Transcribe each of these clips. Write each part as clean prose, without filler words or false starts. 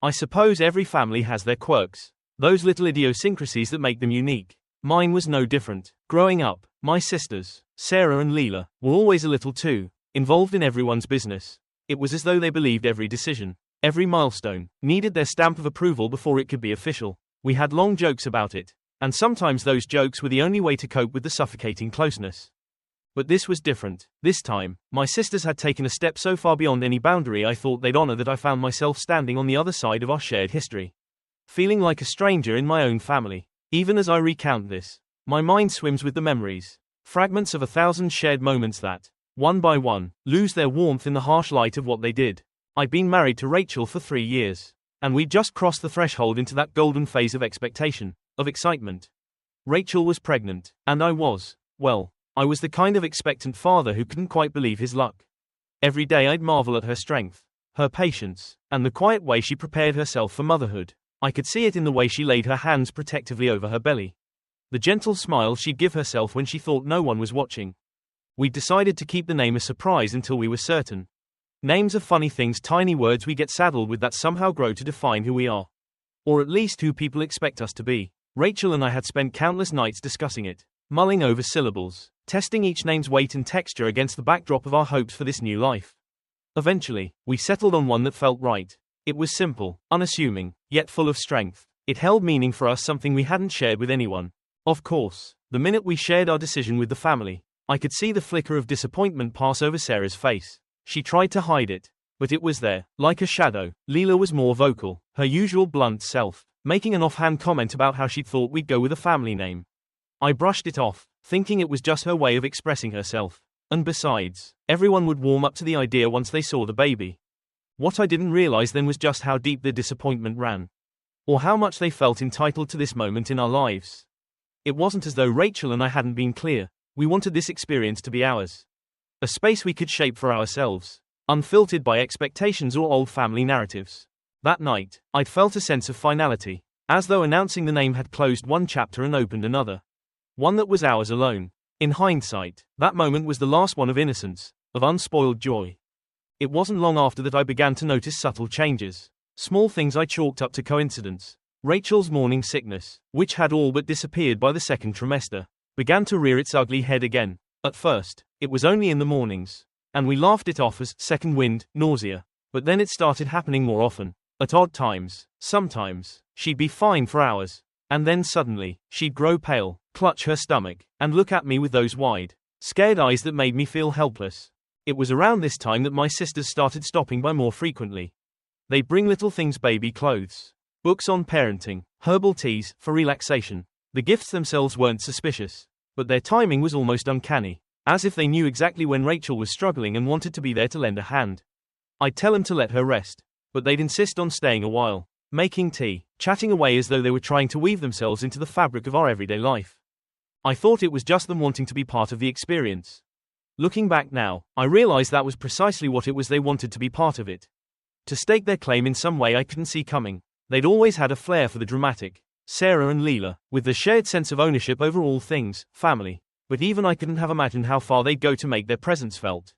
I suppose every family has their quirks, those little idiosyncrasies that make them unique. Mine was no different. Growing up, my sisters, Sarah and Leela, were always a little too involved in everyone's business. It was as though they believed every decision, every milestone, needed their stamp of approval before it could be official. We had long jokes about it, and sometimes those jokes were the only way to cope with the suffocating closeness. But this was different. This time, my sisters had taken a step so far beyond any boundary I thought they'd honor that I found myself standing on the other side of our shared history, feeling like a stranger in my own family. Even as I recount this, my mind swims with the memories, fragments of 1,000 shared moments that, one by one, lose their warmth in the harsh light of what they did. I'd been married to Rachel for 3 years, and we'd just crossed the threshold into that golden phase of expectation, of excitement. Rachel was pregnant, and I was the kind of expectant father who couldn't quite believe his luck. Every day I'd marvel at her strength, her patience, and the quiet way she prepared herself for motherhood. I could see it in the way she laid her hands protectively over her belly, the gentle smile she'd give herself when she thought no one was watching. We'd decided to keep the name a surprise until we were certain. Names are funny things, tiny words we get saddled with that somehow grow to define who we are. Or at least who people expect us to be. Rachel and I had spent countless nights discussing it, mulling over syllables, testing each name's weight and texture against the backdrop of our hopes for this new life. Eventually, we settled on one that felt right. It was simple, unassuming, yet full of strength. It held meaning for us, something we hadn't shared with anyone. Of course, the minute we shared our decision with the family, I could see the flicker of disappointment pass over Sarah's face. She tried to hide it, but it was there, like a shadow. Leela was more vocal, her usual blunt self, making an offhand comment about how she thought we'd go with a family name. I brushed it off, thinking it was just her way of expressing herself. And besides, everyone would warm up to the idea once they saw the baby. What I didn't realize then was just how deep their disappointment ran, or how much they felt entitled to this moment in our lives. It wasn't as though Rachel and I hadn't been clear. We wanted this experience to be ours. A space we could shape for ourselves, unfiltered by expectations or old family narratives. That night, I'd felt a sense of finality, as though announcing the name had closed one chapter and opened another. One that was ours alone. In hindsight, that moment was the last one of innocence, of unspoiled joy. It wasn't long after that I began to notice subtle changes. Small things I chalked up to coincidence. Rachel's morning sickness, which had all but disappeared by the second trimester, began to rear its ugly head again. At first, it was only in the mornings, and we laughed it off as second wind, nausea. But then it started happening more often, at odd times. Sometimes, she'd be fine for hours, and then suddenly, she'd grow pale, clutch her stomach, and look at me with those wide, scared eyes that made me feel helpless. It was around this time that my sisters started stopping by more frequently. They'd bring little things, baby clothes, books on parenting, herbal teas, for relaxation. The gifts themselves weren't suspicious, but their timing was almost uncanny, as if they knew exactly when Rachel was struggling and wanted to be there to lend a hand. I'd tell them to let her rest, but they'd insist on staying a while, making tea, chatting away as though they were trying to weave themselves into the fabric of our everyday life. I thought it was just them wanting to be part of the experience. Looking back now, I realized that was precisely what it was. They wanted to be part of it. To stake their claim in some way I couldn't see coming. They'd always had a flair for the dramatic. Sarah and Leela, with the shared sense of ownership over all things family. But even I couldn't have imagined how far they'd go to make their presence felt.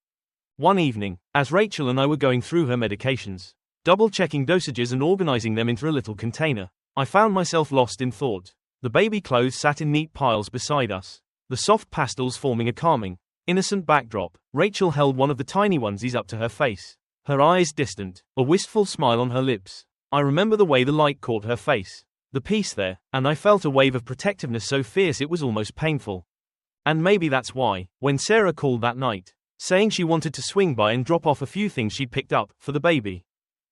One evening, as Rachel and I were going through her medications, double-checking dosages and organizing them into a little container, I found myself lost in thought. The baby clothes sat in neat piles beside us, the soft pastels forming a calming, innocent backdrop. Rachel held one of the tiny onesies up to her face, her eyes distant, a wistful smile on her lips. I remember the way the light caught her face, the peace there, and I felt a wave of protectiveness so fierce it was almost painful. And maybe that's why, when Sarah called that night, saying she wanted to swing by and drop off a few things she'd picked up for the baby,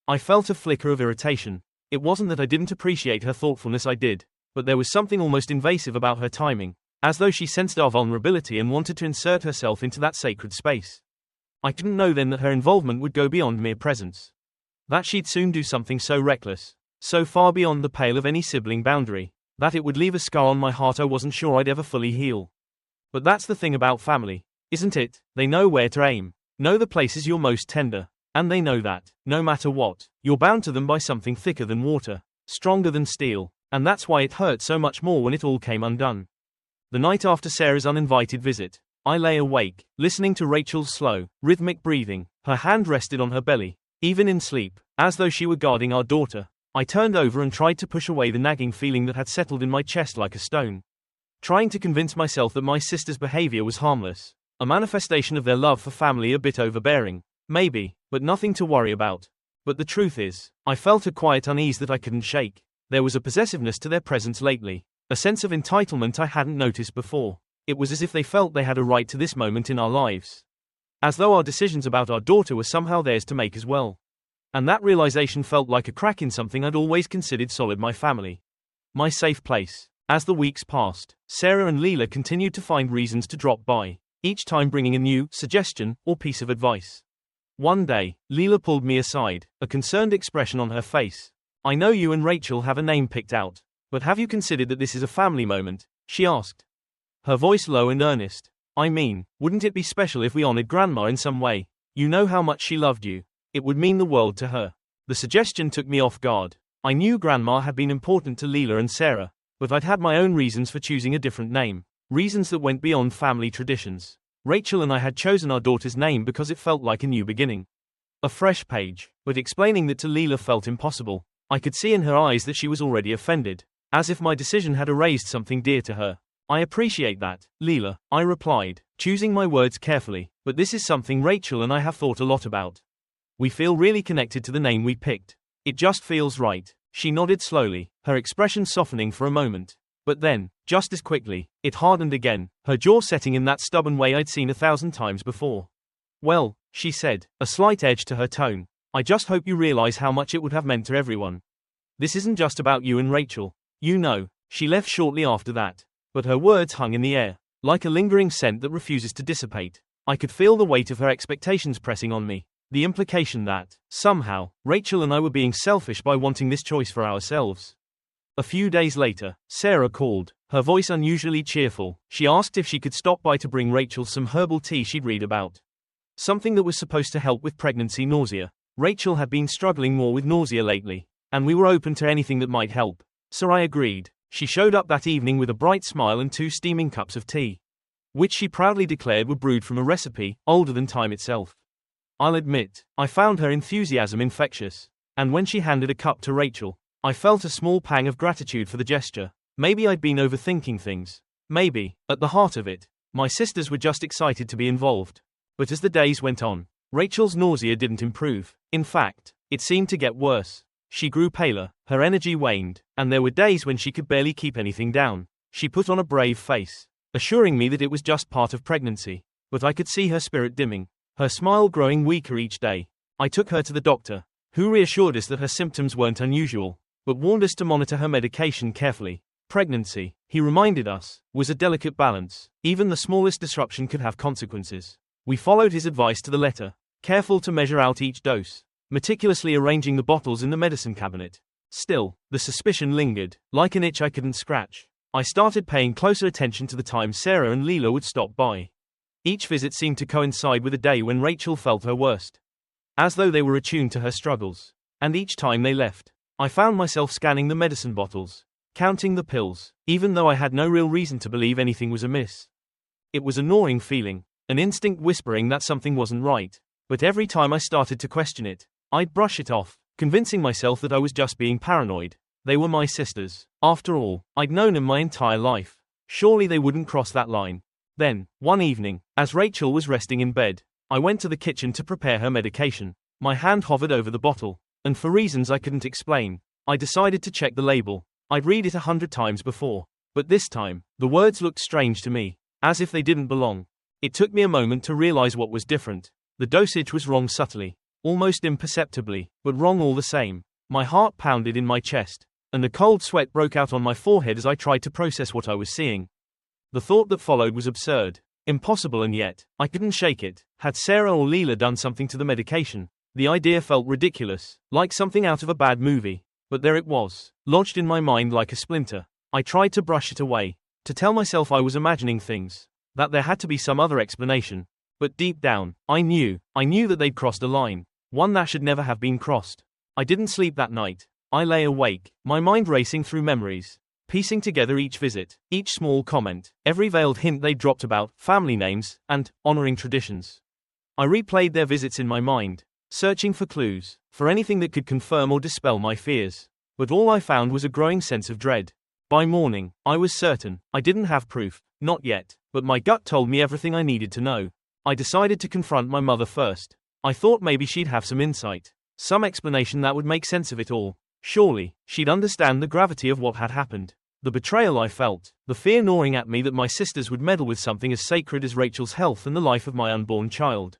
I felt a flicker of irritation. It wasn't that I didn't appreciate her thoughtfulness, I did, but there was something almost invasive about her timing, as though she sensed our vulnerability and wanted to insert herself into that sacred space. I couldn't know then that her involvement would go beyond mere presence. That she'd soon do something so reckless, so far beyond the pale of any sibling boundary, that it would leave a scar on my heart I wasn't sure I'd ever fully heal. But that's the thing about family, isn't it? They know where to aim, know the places you're most tender, and they know that, no matter what, you're bound to them by something thicker than water, stronger than steel, and that's why it hurt so much more when it all came undone. The night after Sarah's uninvited visit, I lay awake, listening to Rachel's slow, rhythmic breathing. Her hand rested on her belly, even in sleep, as though she were guarding our daughter. I turned over and tried to push away the nagging feeling that had settled in my chest like a stone. Trying to convince myself that my sister's behavior was harmless. A manifestation of their love for family, a bit overbearing. Maybe, but nothing to worry about. But the truth is, I felt a quiet unease that I couldn't shake. There was a possessiveness to their presence lately. A sense of entitlement I hadn't noticed before. It was as if they felt they had a right to this moment in our lives. As though our decisions about our daughter were somehow theirs to make as well. And that realization felt like a crack in something I'd always considered solid: my family. My safe place. As the weeks passed, Sarah and Leela continued to find reasons to drop by, each time bringing a new suggestion or piece of advice. One day, Leela pulled me aside, a concerned expression on her face. "I know you and Rachel have a name picked out, but have you considered that this is a family moment?" she asked. Her voice low and earnest. "I mean, wouldn't it be special if we honored Grandma in some way? You know how much she loved you. It would mean the world to her." The suggestion took me off guard. I knew Grandma had been important to Leela and Sarah, but I'd had my own reasons for choosing a different name. Reasons that went beyond family traditions. Rachel and I had chosen our daughter's name because it felt like a new beginning. A fresh page. But explaining that to Leela felt impossible. I could see in her eyes that she was already offended. As if my decision had erased something dear to her. "I appreciate that, Leela," I replied, choosing my words carefully, "but this is something Rachel and I have thought a lot about. We feel really connected to the name we picked. It just feels right." She nodded slowly, her expression softening for a moment. But then, just as quickly, it hardened again, her jaw setting in that stubborn way I'd seen 1,000 times before. "Well," she said, a slight edge to her tone, "I just hope you realize how much it would have meant to everyone. This isn't just about you and Rachel. You know." She left shortly after that. But her words hung in the air, like a lingering scent that refuses to dissipate. I could feel the weight of her expectations pressing on me. The implication that, somehow, Rachel and I were being selfish by wanting this choice for ourselves. A few days later, Sarah called, her voice unusually cheerful. She asked if she could stop by to bring Rachel some herbal tea she'd read about. Something that was supposed to help with pregnancy nausea. Rachel had been struggling more with nausea lately, and we were open to anything that might help. So I agreed. She showed up that evening with a bright smile and 2 steaming cups of tea, which she proudly declared were brewed from a recipe older than time itself. I'll admit, I found her enthusiasm infectious, and when she handed a cup to Rachel, I felt a small pang of gratitude for the gesture. Maybe I'd been overthinking things. Maybe, at the heart of it, my sisters were just excited to be involved. But as the days went on, Rachel's nausea didn't improve. In fact, it seemed to get worse. She grew paler, her energy waned, and there were days when she could barely keep anything down. She put on a brave face, assuring me that it was just part of pregnancy, but I could see her spirit dimming, her smile growing weaker each day. I took her to the doctor, who reassured us that her symptoms weren't unusual, but warned us to monitor her medication carefully. Pregnancy, he reminded us, was a delicate balance. Even the smallest disruption could have consequences. We followed his advice to the letter, careful to measure out each dose, meticulously arranging the bottles in the medicine cabinet. Still, the suspicion lingered, like an itch I couldn't scratch. I started paying closer attention to the times Sarah and Leela would stop by. Each visit seemed to coincide with a day when Rachel felt her worst, as though they were attuned to her struggles. And each time they left, I found myself scanning the medicine bottles, counting the pills, even though I had no real reason to believe anything was amiss. It was a gnawing feeling, an instinct whispering that something wasn't right. But every time I started to question it, I'd brush it off, convincing myself that I was just being paranoid. They were my sisters. After all, I'd known them my entire life. Surely they wouldn't cross that line. Then, one evening, as Rachel was resting in bed, I went to the kitchen to prepare her medication. My hand hovered over the bottle, and for reasons I couldn't explain, I decided to check the label. I'd read it 100 times before, but this time, the words looked strange to me, as if they didn't belong. It took me a moment to realize what was different. The dosage was wrong subtly, almost imperceptibly, but wrong all the same. My heart pounded in my chest, and a cold sweat broke out on my forehead as I tried to process what I was seeing. The thought that followed was absurd, impossible, and yet, I couldn't shake it. Had Sarah or Leela done something to the medication? The idea felt ridiculous, like something out of a bad movie. But there it was, lodged in my mind like a splinter. I tried to brush it away, to tell myself I was imagining things, that there had to be some other explanation. But deep down, I knew that they'd crossed a line, one that should never have been crossed. I didn't sleep that night. I lay awake, my mind racing through memories, piecing together each visit, each small comment, every veiled hint they dropped about family names and honoring traditions. I replayed their visits in my mind, searching for clues, for anything that could confirm or dispel my fears. But all I found was a growing sense of dread. By morning, I was certain. I didn't have proof, not yet, but my gut told me everything I needed to know. I decided to confront my mother first. I thought maybe she'd have some insight, some explanation that would make sense of it all. Surely, she'd understand the gravity of what had happened. The betrayal I felt, the fear gnawing at me that my sisters would meddle with something as sacred as Rachel's health and the life of my unborn child.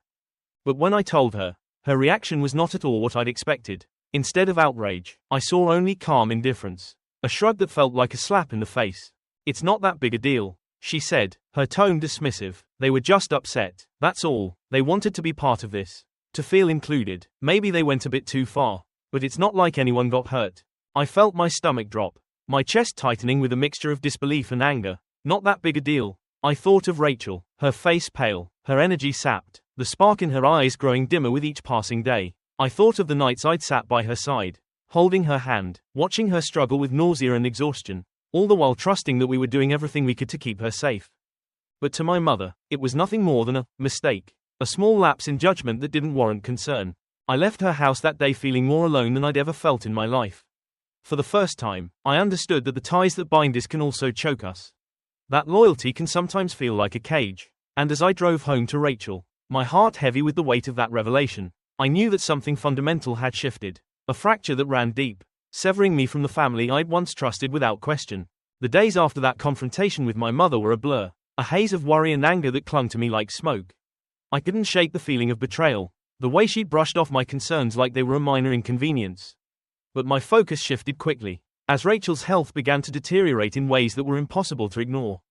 But when I told her, her reaction was not at all what I'd expected. Instead of outrage, I saw only calm indifference. A shrug that felt like a slap in the face. "It's not that big a deal," she said, her tone dismissive. "They were just upset, that's all. They wanted to be part of this. To feel included. Maybe they went a bit too far. But it's not like anyone got hurt." I felt my stomach drop, my chest tightening with a mixture of disbelief and anger. Not that big a deal. I thought of Rachel, her face pale, her energy sapped, the spark in her eyes growing dimmer with each passing day. I thought of the nights I'd sat by her side, holding her hand, watching her struggle with nausea and exhaustion, all the while trusting that we were doing everything we could to keep her safe. But to my mother, it was nothing more than a mistake, a small lapse in judgment that didn't warrant concern. I left her house that day feeling more alone than I'd ever felt in my life. For the first time, I understood that the ties that bind us can also choke us. That loyalty can sometimes feel like a cage. And as I drove home to Rachel, my heart heavy with the weight of that revelation, I knew that something fundamental had shifted. A fracture that ran deep, severing me from the family I'd once trusted without question. The days after that confrontation with my mother were a blur, a haze of worry and anger that clung to me like smoke. I couldn't shake the feeling of betrayal, the way she'd brushed off my concerns like they were a minor inconvenience. But my focus shifted quickly, as Rachel's health began to deteriorate in ways that were impossible to ignore.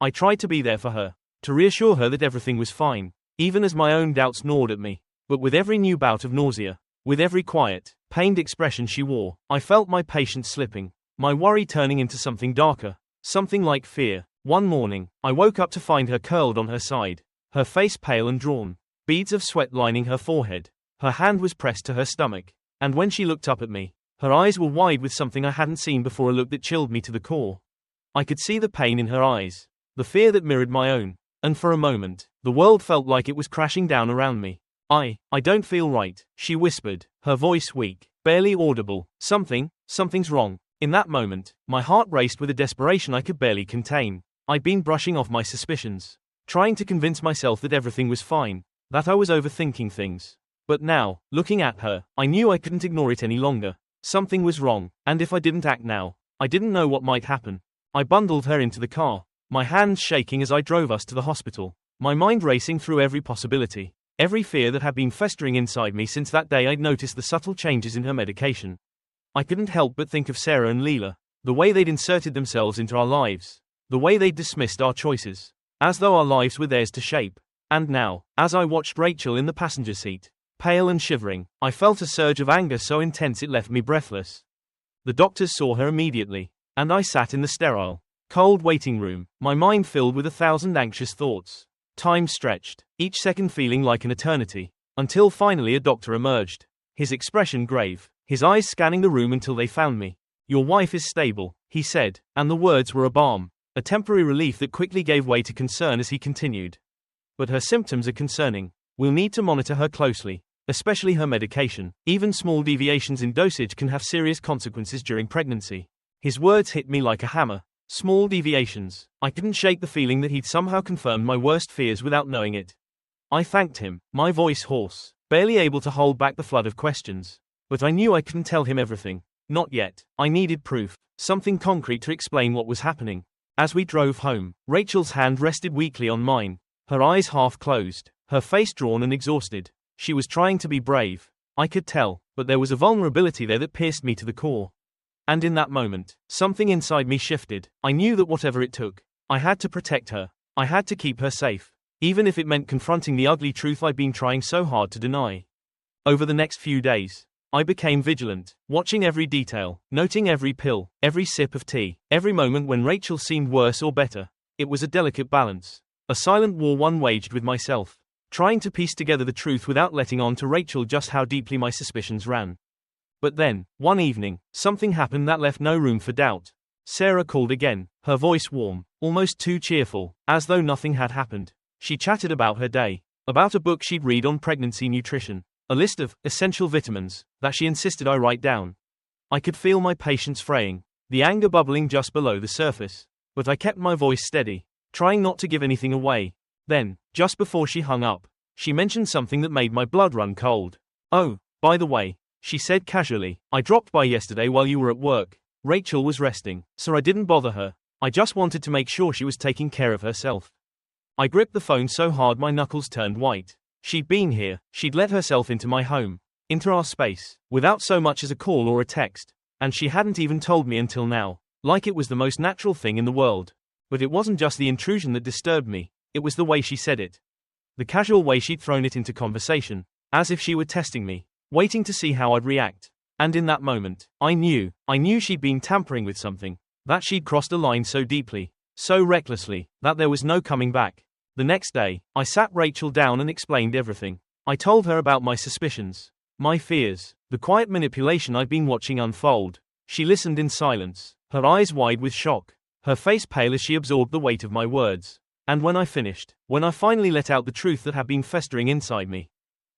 I tried to be there for her, to reassure her that everything was fine, even as my own doubts gnawed at me. But with every new bout of nausea, with every quiet, pained expression she wore, I felt my patience slipping, my worry turning into something darker, something like fear. One morning, I woke up to find her curled on her side, her face pale and drawn, beads of sweat lining her forehead. Her hand was pressed to her stomach, and when she looked up at me, her eyes were wide with something I hadn't seen before, a look that chilled me to the core. I could see the pain in her eyes, the fear that mirrored my own, and for a moment, the world felt like it was crashing down around me. I don't feel right," she whispered, her voice weak, barely audible. Something's wrong." In that moment, my heart raced with a desperation I could barely contain. I'd been brushing off my suspicions, trying to convince myself that everything was fine, that I was overthinking things. But now, looking at her, I knew I couldn't ignore it any longer. Something was wrong, and if I didn't act now, I didn't know what might happen. I bundled her into the car, my hands shaking as I drove us to the hospital, my mind racing through every possibility. Every fear that had been festering inside me since that day I'd noticed the subtle changes in her medication. I couldn't help but think of Sarah and Leela, the way they'd inserted themselves into our lives, the way they'd dismissed our choices, as though our lives were theirs to shape. And now, as I watched Rachel in the passenger seat, pale and shivering, I felt a surge of anger so intense it left me breathless. The doctors saw her immediately, and I sat in the sterile, cold waiting room, my mind filled with 1,000 anxious thoughts. Time stretched, each second feeling like an eternity, until finally a doctor emerged, his expression grave, his eyes scanning the room until they found me. "Your wife is stable," he said, and the words were a balm, a temporary relief that quickly gave way to concern as he continued. "But her symptoms are concerning. We'll need to monitor her closely, especially her medication. Even small deviations in dosage can have serious consequences during pregnancy." His words hit me like a hammer. Small deviations. I couldn't shake the feeling that he'd somehow confirmed my worst fears without knowing it. I thanked him, my voice hoarse, barely able to hold back the flood of questions. But I knew I couldn't tell him everything. Not yet. I needed proof, something concrete to explain what was happening. As we drove home, Rachel's hand rested weakly on mine, her eyes half closed, her face drawn and exhausted. She was trying to be brave, I could tell, but there was a vulnerability there that pierced me to the core. And in that moment, something inside me shifted. I knew that whatever it took, I had to protect her. I had to keep her safe, even if it meant confronting the ugly truth I'd been trying so hard to deny. Over the next few days, I became vigilant, watching every detail, noting every pill, every sip of tea, every moment when Rachel seemed worse or better. It was a delicate balance, a silent war one waged with myself, trying to piece together the truth without letting on to Rachel just how deeply my suspicions ran. But then, one evening, something happened that left no room for doubt. Sarah called again, her voice warm, almost too cheerful, as though nothing had happened. She chatted about her day, about a book she'd read on pregnancy nutrition, a list of essential vitamins that she insisted I write down. I could feel my patience fraying, the anger bubbling just below the surface. But I kept my voice steady, trying not to give anything away. Then, just before she hung up, she mentioned something that made my blood run cold. "Oh, by the way," she said casually, "I dropped by yesterday while you were at work. Rachel was resting, so I didn't bother her. I just wanted to make sure she was taking care of herself." I gripped the phone so hard my knuckles turned white. She'd been here, she'd let herself into my home, into our space, without so much as a call or a text. And she hadn't even told me until now, like it was the most natural thing in the world. But it wasn't just the intrusion that disturbed me, it was the way she said it. The casual way she'd thrown it into conversation, as if she were testing me, waiting to see how I'd react. And in that moment, I knew she'd been tampering with something, that she'd crossed a line so deeply, so recklessly, that there was no coming back. The next day, I sat Rachel down and explained everything. I told her about my suspicions, my fears, the quiet manipulation I'd been watching unfold. She listened in silence, her eyes wide with shock, her face pale as she absorbed the weight of my words. And when I finished, when I finally let out the truth that had been festering inside me,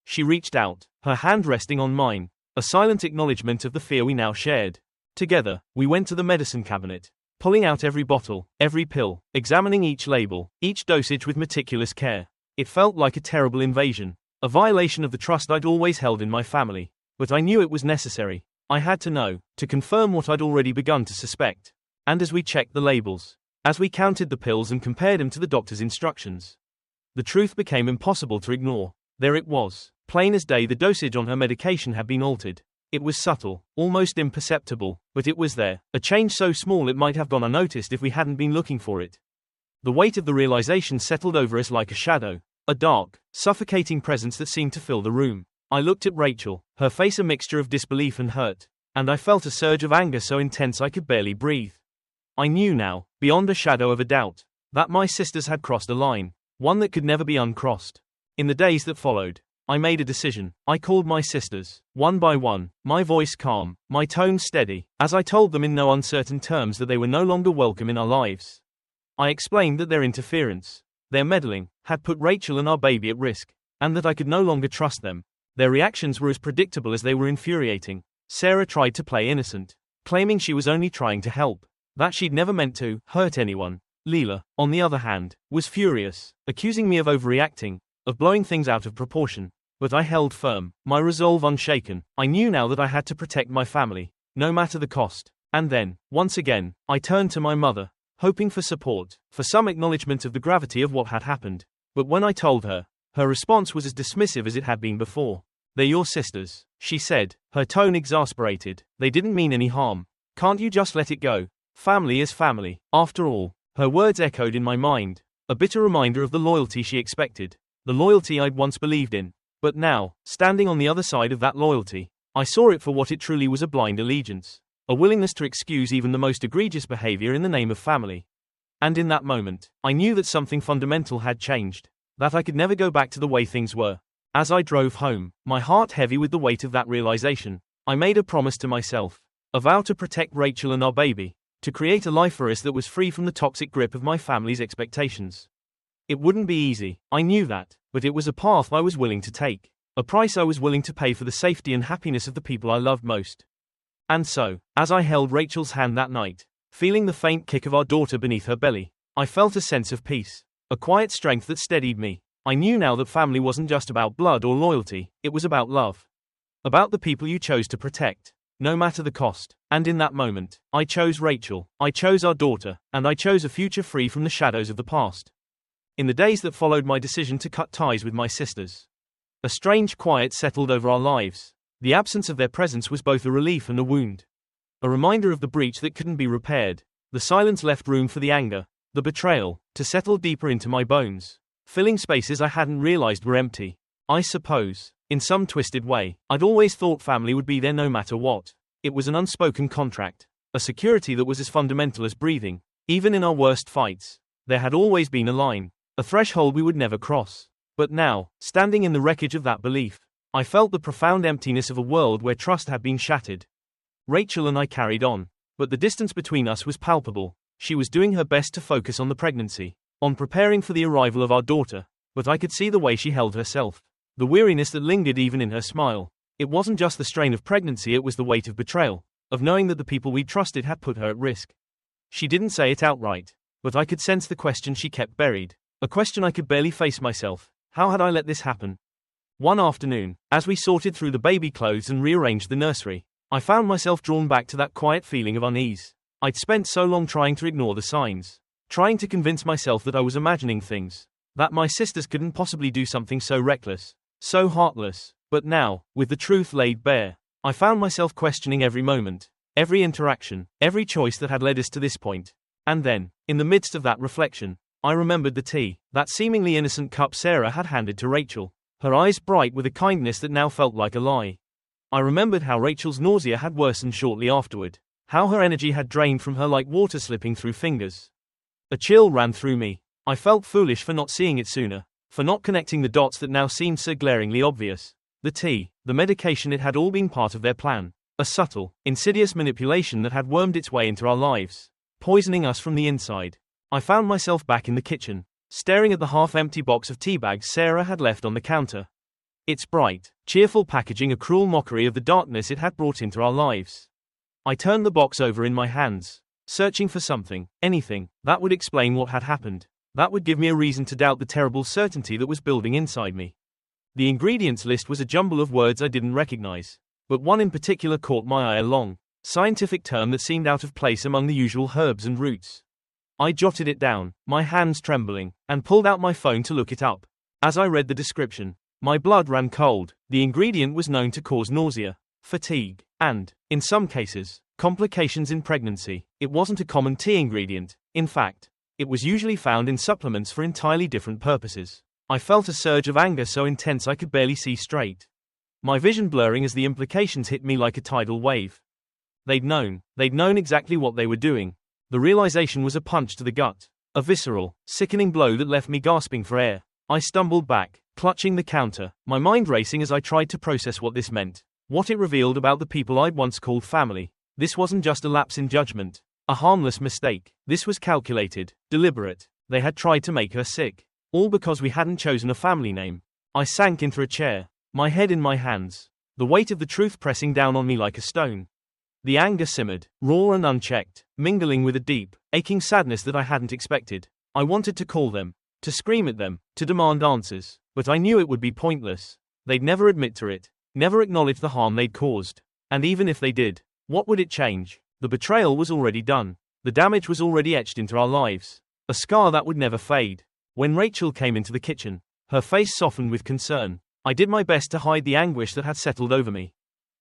she reached out, her hand resting on mine, a silent acknowledgement of the fear we now shared. Together, we went to the medicine cabinet, pulling out every bottle, every pill, examining each label, each dosage with meticulous care. It felt like a terrible invasion, a violation of the trust I'd always held in my family. But I knew it was necessary. I had to know, to confirm what I'd already begun to suspect. And as we checked the labels, as we counted the pills and compared them to the doctor's instructions, the truth became impossible to ignore. There it was, plain as day. The dosage on her medication had been altered. It was subtle, almost imperceptible, but it was there, a change so small it might have gone unnoticed if we hadn't been looking for it. The weight of the realization settled over us like a shadow, a dark, suffocating presence that seemed to fill the room. I looked at Rachel, her face a mixture of disbelief and hurt, and I felt a surge of anger so intense I could barely breathe. I knew now, beyond a shadow of a doubt, that my sisters had crossed a line, one that could never be uncrossed. In the days that followed, I made a decision. I called my sisters, one by one, my voice calm, my tone steady, as I told them in no uncertain terms that they were no longer welcome in our lives. I explained that their interference, their meddling, had put Rachel and our baby at risk, and that I could no longer trust them. Their reactions were as predictable as they were infuriating. Sarah tried to play innocent, claiming she was only trying to help, that she'd never meant to hurt anyone. Leela, on the other hand, was furious, accusing me of overreacting, of blowing things out of proportion. But I held firm, my resolve unshaken. I knew now that I had to protect my family, no matter the cost. And then, once again, I turned to my mother, hoping for support, for some acknowledgement of the gravity of what had happened. But when I told her, her response was as dismissive as it had been before. "They're your sisters," she said, her tone exasperated. "They didn't mean any harm. Can't you just let it go? Family is family, after all." Her words echoed in my mind, a bitter reminder of the loyalty she expected, the loyalty I'd once believed in. But now, standing on the other side of that loyalty, I saw it for what it truly was: a blind allegiance, a willingness to excuse even the most egregious behavior in the name of family. And in that moment, I knew that something fundamental had changed, that I could never go back to the way things were. As I drove home, my heart heavy with the weight of that realization, I made a promise to myself, a vow to protect Rachel and our baby, to create a life for us that was free from the toxic grip of my family's expectations. It wouldn't be easy, I knew that, but it was a path I was willing to take, a price I was willing to pay for the safety and happiness of the people I loved most. And so, as I held Rachel's hand that night, feeling the faint kick of our daughter beneath her belly, I felt a sense of peace, a quiet strength that steadied me. I knew now that family wasn't just about blood or loyalty, it was about love. About the people you chose to protect, no matter the cost. And in that moment, I chose Rachel, I chose our daughter, and I chose a future free from the shadows of the past. In the days that followed my decision to cut ties with my sisters, a strange quiet settled over our lives. The absence of their presence was both a relief and a wound. A reminder of the breach that couldn't be repaired. The silence left room for the anger, the betrayal, to settle deeper into my bones, filling spaces I hadn't realized were empty. I suppose, in some twisted way, I'd always thought family would be there no matter what. It was an unspoken contract, a security that was as fundamental as breathing. Even in our worst fights, there had always been a line, a threshold we would never cross. But now, standing in the wreckage of that belief, I felt the profound emptiness of a world where trust had been shattered. Rachel and I carried on, but the distance between us was palpable. She was doing her best to focus on the pregnancy, on preparing for the arrival of our daughter, but I could see the way she held herself, the weariness that lingered even in her smile. It wasn't just the strain of pregnancy, it was the weight of betrayal, of knowing that the people we trusted had put her at risk. She didn't say it outright, but I could sense the question she kept buried. A question I could barely face myself. How had I let this happen? One afternoon, as we sorted through the baby clothes and rearranged the nursery, I found myself drawn back to that quiet feeling of unease. I'd spent so long trying to ignore the signs, trying to convince myself that I was imagining things, that my sisters couldn't possibly do something so reckless, so heartless. But now, with the truth laid bare, I found myself questioning every moment, every interaction, every choice that had led us to this point. And then, in the midst of that reflection, I remembered the tea, that seemingly innocent cup Sarah had handed to Rachel, her eyes bright with a kindness that now felt like a lie. I remembered how Rachel's nausea had worsened shortly afterward, how her energy had drained from her like water slipping through fingers. A chill ran through me. I felt foolish for not seeing it sooner, for not connecting the dots that now seemed so glaringly obvious. The tea, the medication, it had all been part of their plan, a subtle, insidious manipulation that had wormed its way into our lives, poisoning us from the inside. I found myself back in the kitchen, staring at the half-empty box of tea bags Sarah had left on the counter. Its bright, cheerful packaging a cruel mockery of the darkness it had brought into our lives. I turned the box over in my hands, searching for something, anything, that would explain what had happened, that would give me a reason to doubt the terrible certainty that was building inside me. The ingredients list was a jumble of words I didn't recognize, but one in particular caught my eye, a long, scientific term that seemed out of place among the usual herbs and roots. I jotted it down, my hands trembling, and pulled out my phone to look it up. As I read the description, my blood ran cold. The ingredient was known to cause nausea, fatigue, and, in some cases, complications in pregnancy. It wasn't a common tea ingredient. In fact, it was usually found in supplements for entirely different purposes. I felt a surge of anger so intense I could barely see straight, my vision blurring as the implications hit me like a tidal wave. They'd known exactly what they were doing. The realization was a punch to the gut, a visceral, sickening blow that left me gasping for air. I stumbled back, clutching the counter, my mind racing as I tried to process what this meant, what it revealed about the people I'd once called family. This wasn't just a lapse in judgment, a harmless mistake. This was calculated, deliberate. They had tried to make her sick, all because we hadn't chosen a family name. I sank into a chair, my head in my hands, the weight of the truth pressing down on me like a stone. The anger simmered, raw and unchecked, mingling with a deep, aching sadness that I hadn't expected. I wanted to call them, to scream at them, to demand answers, but I knew it would be pointless. They'd never admit to it, never acknowledge the harm they'd caused. And even if they did, what would it change? The betrayal was already done. The damage was already etched into our lives, a scar that would never fade. When Rachel came into the kitchen, her face softened with concern. I did my best to hide the anguish that had settled over me.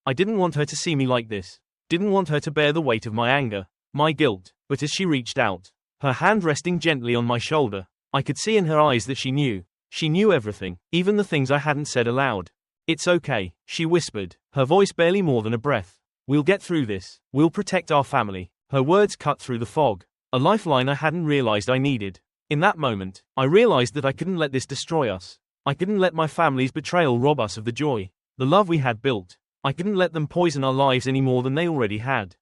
I didn't want her to see me like this. Didn't want her to bear the weight of my anger, my guilt. But as she reached out, her hand resting gently on my shoulder, I could see in her eyes that she knew. She knew everything, even the things I hadn't said aloud. "It's okay," she whispered, her voice barely more than a breath. "We'll get through this. We'll protect our family." Her words cut through the fog, a lifeline I hadn't realized I needed. In that moment, I realized that I couldn't let this destroy us. I couldn't let my family's betrayal rob us of the joy, the love we had built. I couldn't let them poison our lives any more than they already had.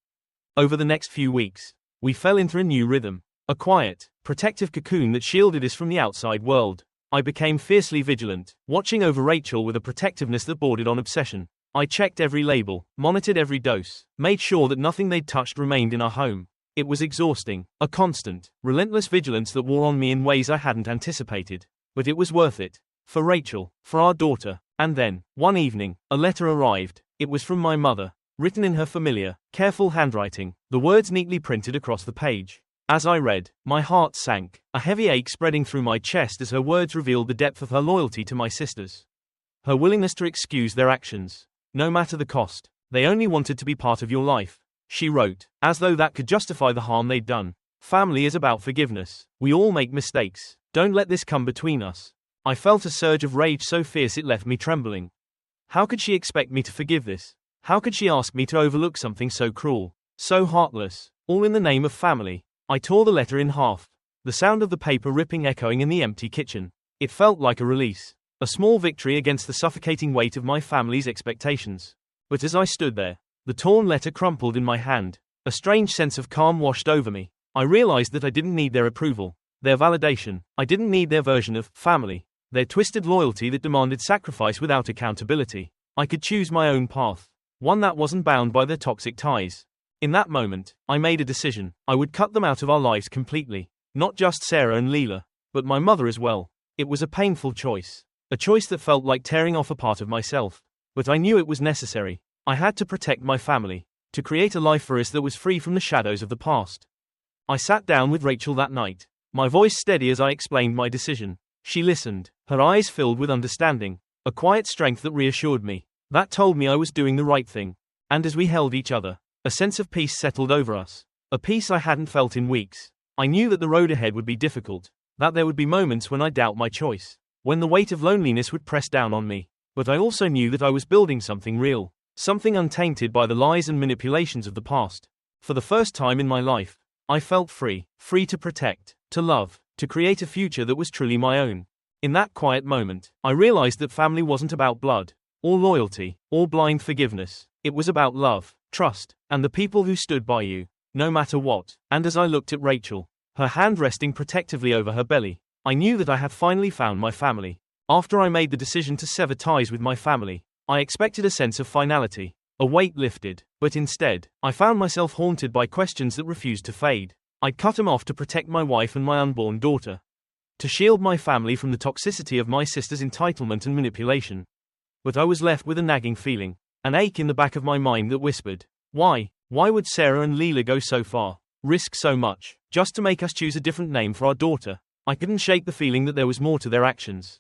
Over the next few weeks, we fell into a new rhythm, a quiet, protective cocoon that shielded us from the outside world. I became fiercely vigilant, watching over Rachel with a protectiveness that bordered on obsession. I checked every label, monitored every dose, made sure that nothing they'd touched remained in our home. It was exhausting, a constant, relentless vigilance that wore on me in ways I hadn't anticipated. But it was worth it. For Rachel, for our daughter. And then, one evening, a letter arrived. It was from my mother, written in her familiar, careful handwriting, the words neatly printed across the page. As I read, my heart sank, a heavy ache spreading through my chest as her words revealed the depth of her loyalty to my sisters. Her willingness to excuse their actions, no matter the cost. "They only wanted to be part of your life," she wrote, as though that could justify the harm they'd done. "Family is about forgiveness. We all make mistakes. Don't let this come between us." I felt a surge of rage so fierce it left me trembling. How could she expect me to forgive this? How could she ask me to overlook something so cruel, so heartless, all in the name of family? I tore the letter in half, the sound of the paper ripping echoing in the empty kitchen. It felt like a release, a small victory against the suffocating weight of my family's expectations. But as I stood there, the torn letter crumpled in my hand, a strange sense of calm washed over me. I realized that I didn't need their approval, their validation. I didn't need their version of family, their twisted loyalty that demanded sacrifice without accountability. I could choose my own path, one that wasn't bound by their toxic ties. In that moment, I made a decision. I would cut them out of our lives completely. Not just Sarah and Leela, but my mother as well. It was a painful choice. A choice that felt like tearing off a part of myself. But I knew it was necessary. I had to protect my family. To create a life for us that was free from the shadows of the past. I sat down with Rachel that night. My voice steady as I explained my decision. She listened, her eyes filled with understanding. A quiet strength that reassured me. That told me I was doing the right thing. And as we held each other, a sense of peace settled over us. A peace I hadn't felt in weeks. I knew that the road ahead would be difficult. That there would be moments when I'd doubt my choice. When the weight of loneliness would press down on me. But I also knew that I was building something real. Something untainted by the lies and manipulations of the past. For the first time in my life, I felt free. Free to protect, to love, to create a future that was truly my own. In that quiet moment, I realized that family wasn't about blood, or loyalty, or blind forgiveness. It was about love, trust, and the people who stood by you, no matter what. And as I looked at Rachel, her hand resting protectively over her belly, I knew that I had finally found my family. After I made the decision to sever ties with my family, I expected a sense of finality, a weight lifted, but instead, I found myself haunted by questions that refused to fade. I'd cut them off to protect my wife and my unborn daughter. To shield my family from the toxicity of my sister's entitlement and manipulation. But I was left with a nagging feeling, an ache in the back of my mind that whispered, why? Why would Sarah and Leela go so far, risk so much, just to make us choose a different name for our daughter? I couldn't shake the feeling that there was more to their actions.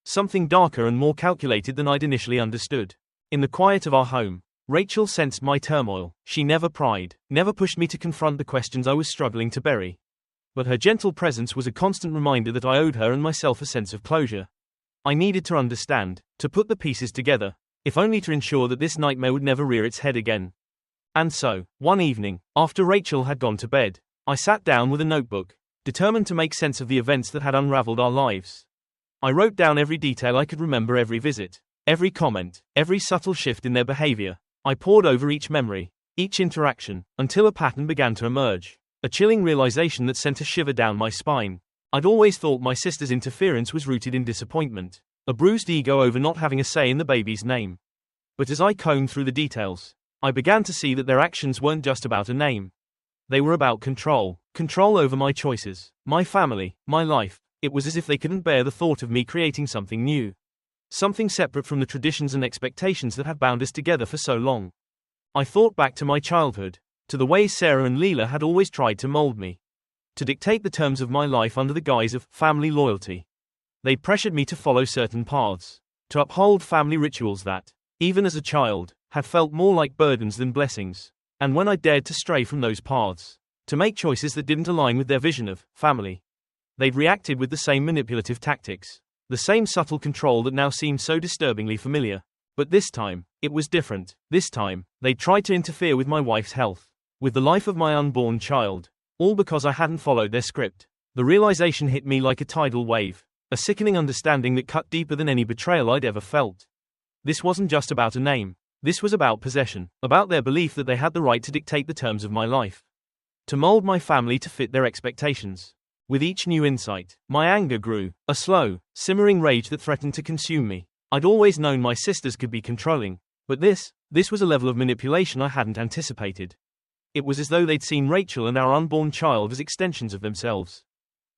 Something darker and more calculated than I'd initially understood. In the quiet of our home, Rachel sensed my turmoil. She never pried, never pushed me to confront the questions I was struggling to bury. But her gentle presence was a constant reminder that I owed her and myself a sense of closure. I needed to understand, to put the pieces together, if only to ensure that this nightmare would never rear its head again. And so, one evening, after Rachel had gone to bed, I sat down with a notebook, determined to make sense of the events that had unraveled our lives. I wrote down every detail I could remember, every visit, every comment, every subtle shift in their behavior. I pored over each memory, each interaction, until a pattern began to emerge. A chilling realization that sent a shiver down my spine. I'd always thought my sister's interference was rooted in disappointment, a bruised ego over not having a say in the baby's name. But as I combed through the details, I began to see that their actions weren't just about a name. They were about control over my choices, my family, my life. It was as if they couldn't bear the thought of me creating something new. Something separate from the traditions and expectations that had bound us together for so long. I thought back to my childhood, to the ways Sarah and Leela had always tried to mold me. To dictate the terms of my life under the guise of family loyalty. They pressured me to follow certain paths, to uphold family rituals that, even as a child, had felt more like burdens than blessings. And when I dared to stray from those paths, to make choices that didn't align with their vision of family, they'd reacted with the same manipulative tactics, the same subtle control that now seemed so disturbingly familiar. But this time, it was different. This time, they'd tried to interfere with my wife's health, with the life of my unborn child, all because I hadn't followed their script. The realization hit me like a tidal wave, a sickening understanding that cut deeper than any betrayal I'd ever felt. This wasn't just about a name. This was about possession, about their belief that they had the right to dictate the terms of my life, to mold my family to fit their expectations. With each new insight, my anger grew, a slow, simmering rage that threatened to consume me. I'd always known my sisters could be controlling, but this was a level of manipulation I hadn't anticipated. It was as though they'd seen Rachel and our unborn child as extensions of themselves,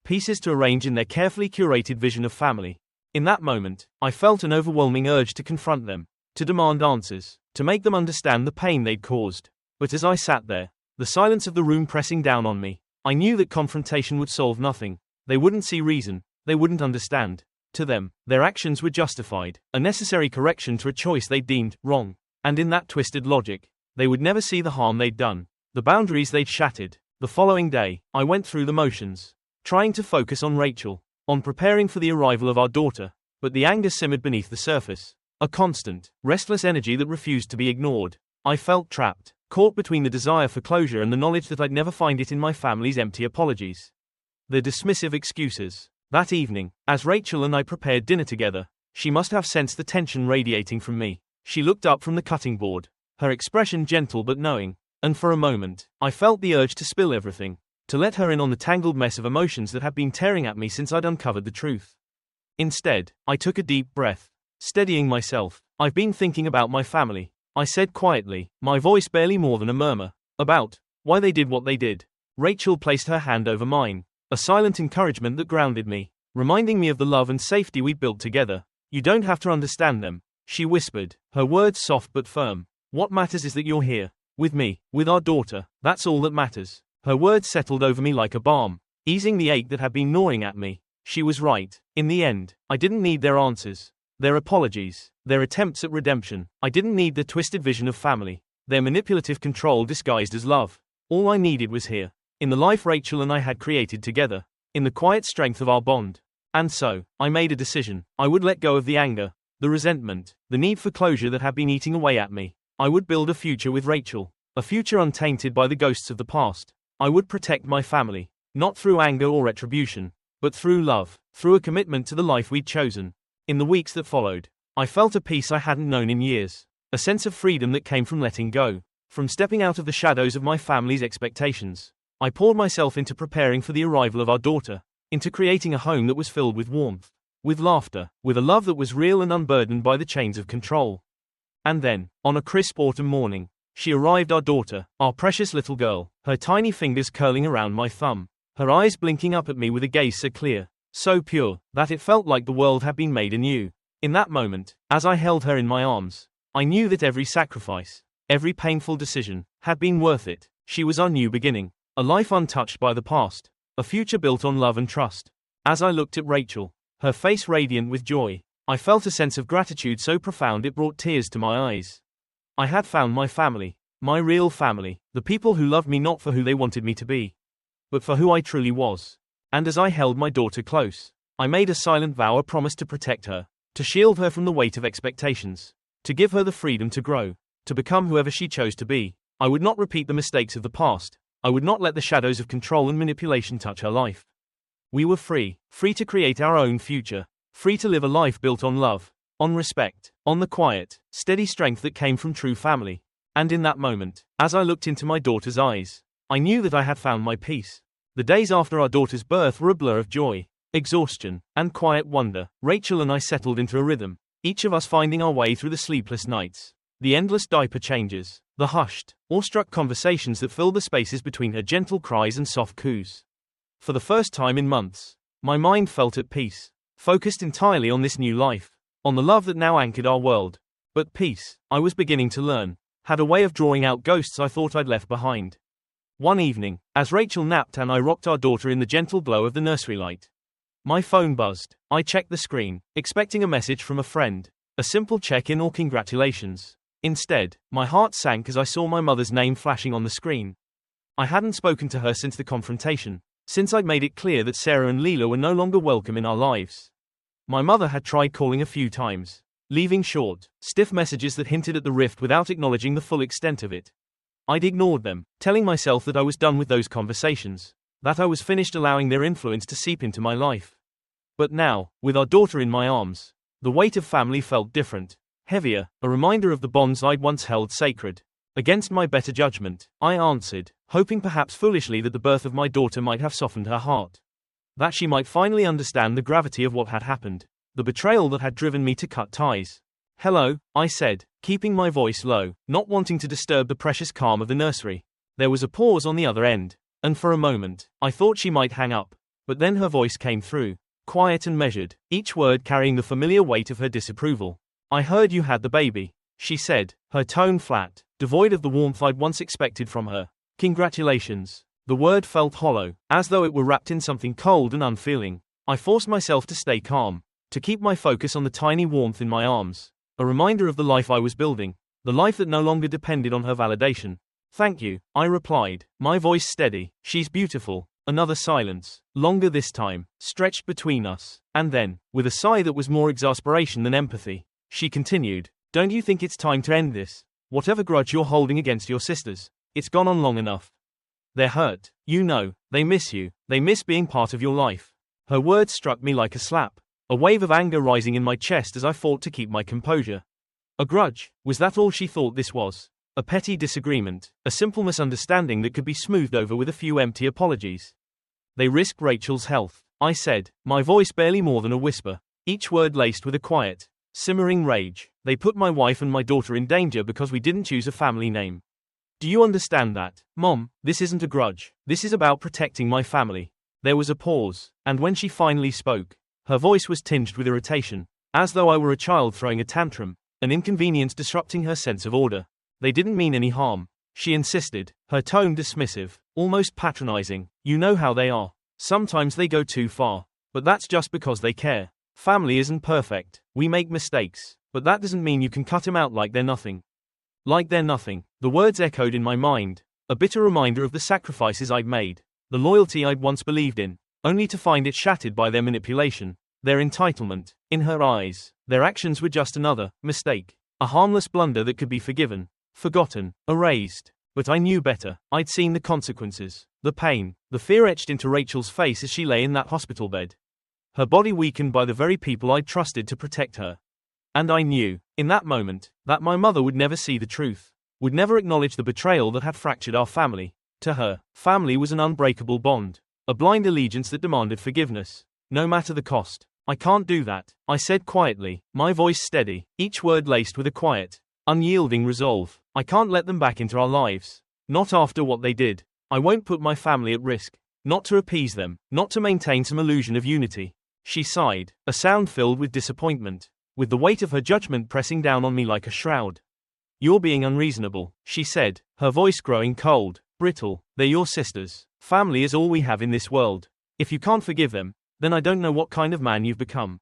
pieces to arrange in their carefully curated vision of family. In that moment, I felt an overwhelming urge to confront them, to demand answers, to make them understand the pain they'd caused. But as I sat there, the silence of the room pressing down on me, I knew that confrontation would solve nothing. They wouldn't see reason, they wouldn't understand. To them, their actions were justified, a necessary correction to a choice they deemed wrong. And in that twisted logic, they would never see the harm they'd done, the boundaries they'd shattered. The following day, I went through the motions, trying to focus on Rachel, on preparing for the arrival of our daughter, but the anger simmered beneath the surface. A constant, restless energy that refused to be ignored. I felt trapped, caught between the desire for closure and the knowledge that I'd never find it in my family's empty apologies. The dismissive excuses. That evening, as Rachel and I prepared dinner together, she must have sensed the tension radiating from me. She looked up from the cutting board, her expression gentle but knowing, and for a moment, I felt the urge to spill everything, to let her in on the tangled mess of emotions that had been tearing at me since I'd uncovered the truth. Instead, I took a deep breath. Steadying myself, I've been thinking about my family, I said quietly, my voice barely more than a murmur. About why they did what they did. Rachel placed her hand over mine, a silent encouragement that grounded me, reminding me of the love and safety we built together. You don't have to understand them, she whispered, her words soft but firm. What matters is that you're here, with me, with our daughter. That's all that matters. Her words settled over me like a balm, easing the ache that had been gnawing at me. She was right. In the end, I didn't need their answers, their apologies, their attempts at redemption. I didn't need their twisted vision of family, their manipulative control disguised as love. All I needed was here, in the life Rachel and I had created together, in the quiet strength of our bond. And so, I made a decision. I would let go of the anger, the resentment, the need for closure that had been eating away at me. I would build a future with Rachel, a future untainted by the ghosts of the past. I would protect my family, not through anger or retribution, but through love, through a commitment to the life we'd chosen. In the weeks that followed, I felt a peace I hadn't known in years, a sense of freedom that came from letting go, from stepping out of the shadows of my family's expectations. I poured myself into preparing for the arrival of our daughter, into creating a home that was filled with warmth, with laughter, with a love that was real and unburdened by the chains of control. And then, on a crisp autumn morning, she arrived, our daughter, our precious little girl, her tiny fingers curling around my thumb, her eyes blinking up at me with a gaze so clear, so pure, that it felt like the world had been made anew. In that moment, as I held her in my arms, I knew that every sacrifice, every painful decision, had been worth it. She was our new beginning, a life untouched by the past, a future built on love and trust. As I looked at Rachel, her face radiant with joy, I felt a sense of gratitude so profound it brought tears to my eyes. I had found my family, my real family, the people who loved me not for who they wanted me to be, but for who I truly was. And as I held my daughter close, I made a silent vow, a promise to protect her, to shield her from the weight of expectations, to give her the freedom to grow, to become whoever she chose to be. I would not repeat the mistakes of the past. I would not let the shadows of control and manipulation touch her life. We were free, free to create our own future, free to live a life built on love, on respect, on the quiet, steady strength that came from true family. And in that moment, as I looked into my daughter's eyes, I knew that I had found my peace. The days after our daughter's birth were a blur of joy, exhaustion, and quiet wonder. Rachel and I settled into a rhythm, each of us finding our way through the sleepless nights, the endless diaper changes, the hushed, awestruck conversations that filled the spaces between her gentle cries and soft coos. For the first time in months, my mind felt at peace, focused entirely on this new life, on the love that now anchored our world. But peace, I was beginning to learn, had a way of drawing out ghosts I thought I'd left behind. One evening, as Rachel napped and I rocked our daughter in the gentle glow of the nursery light, my phone buzzed. I checked the screen, expecting a message from a friend, a simple check-in or congratulations. Instead, my heart sank as I saw my mother's name flashing on the screen. I hadn't spoken to her since the confrontation, since I'd made it clear that Sarah and Leela were no longer welcome in our lives. My mother had tried calling a few times, leaving short, stiff messages that hinted at the rift without acknowledging the full extent of it. I'd ignored them, telling myself that I was done with those conversations, that I was finished allowing their influence to seep into my life. But now, with our daughter in my arms, the weight of family felt different, heavier, a reminder of the bonds I'd once held sacred. Against my better judgment, I answered, hoping perhaps foolishly that the birth of my daughter might have softened her heart, that she might finally understand the gravity of what had happened, the betrayal that had driven me to cut ties. "Hello," I said, keeping my voice low, not wanting to disturb the precious calm of the nursery. There was a pause on the other end, and for a moment, I thought she might hang up, but then her voice came through, quiet and measured, each word carrying the familiar weight of her disapproval. "I heard you had the baby," she said, her tone flat, devoid of the warmth I'd once expected from her. "Congratulations." The word felt hollow, as though it were wrapped in something cold and unfeeling. I forced myself to stay calm, to keep my focus on the tiny warmth in my arms, a reminder of the life I was building, the life that no longer depended on her validation. "Thank you," I replied, my voice steady. "She's beautiful." Another silence, longer this time, stretched between us, and then, with a sigh that was more exasperation than empathy, she continued, "Don't you think it's time to end this? Whatever grudge you're holding against your sisters, it's gone on long enough. They're hurt, you know, they miss you, they miss being part of your life." Her words struck me like a slap, a wave of anger rising in my chest as I fought to keep my composure. A grudge, was that all she thought this was? A petty disagreement, a simple misunderstanding that could be smoothed over with a few empty apologies. "They risked Rachel's health," I said, my voice barely more than a whisper, each word laced with a quiet, simmering rage. "They put my wife and my daughter in danger because we didn't choose a family name. Do you understand that, Mom? This isn't a grudge. This is about protecting my family. There was a pause, and when she finally spoke, her voice was tinged with irritation, as though I were a child throwing a tantrum, an inconvenience disrupting her sense of order. They didn't mean any harm, she insisted, her tone dismissive, almost patronizing. You know how they are. Sometimes they go too far. But that's just because they care. Family isn't perfect. We make mistakes. But that doesn't mean you can cut them out like they're nothing. Like they're nothing. The words echoed in my mind, a bitter reminder of the sacrifices I'd made, the loyalty I'd once believed in, only to find it shattered by their manipulation, their entitlement. In her eyes, their actions were just another mistake, a harmless blunder that could be forgiven, forgotten, erased. But I knew better. I'd seen the consequences, the pain, the fear etched into Rachel's face as she lay in that hospital bed. Her body weakened by the very people I'd trusted to protect her. And I knew, in that moment, that my mother would never see the truth, would never acknowledge the betrayal that had fractured our family. To her, family was an unbreakable bond, a blind allegiance that demanded forgiveness, no matter the cost. I can't do that, I said quietly, my voice steady, each word laced with a quiet, unyielding resolve. I can't let them back into our lives. Not after what they did. I won't put my family at risk. Not to appease them, not to maintain some illusion of unity. She sighed, a sound filled with disappointment, with the weight of her judgment pressing down on me like a shroud. You're being unreasonable, she said, her voice growing cold, brittle. They're your sisters. Family is all we have in this world. If you can't forgive them, then I don't know what kind of man you've become.